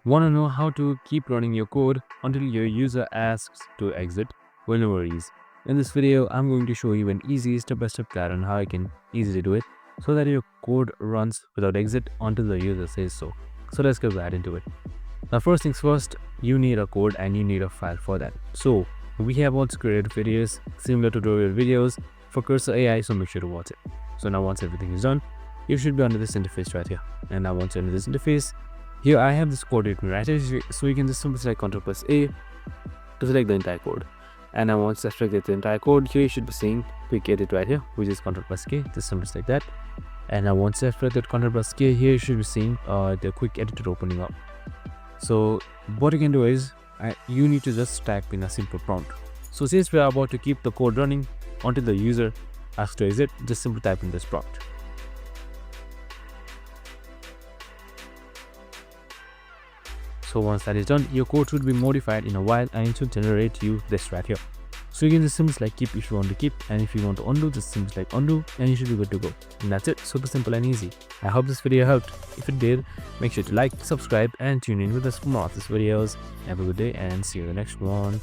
Want to know how to keep running your code until your user asks to exit? Well, no worries. In this video, I'm going to show you an easy step-by-step guide on how you can easily do it so that your code runs without exit until the user says so. So let's get right into it. Now, first things first, you need a code and you need a file for that. So we have also created videos, similar tutorial videos for Cursor AI, so make sure to watch it. So now once everything is done, you should be under this interface right here. And now once you're under this interface, here I have this code written right here, so you can just simply select Ctrl+A to select the entire code. And now once I select the entire code, here you should be seeing quick edit right here, which is Ctrl+K, just simply select that. And now once I selected Ctrl+K, here you should be seeing the quick editor opening up. So what you can do is you need to just type in a simple prompt. So since we are about to keep the code running until the user asks to exit, just simply type in this prompt. So once that is done, your code should be modified in a while and it should generate you this right here. So you can just simply like keep if you want to keep, and if you want to undo, just simply like undo, and you should be good to go. And that's it, super simple and easy. I hope this video helped. If it did, make sure to like, subscribe, and tune in with us for more of these videos. Have a good day and see you in the next one.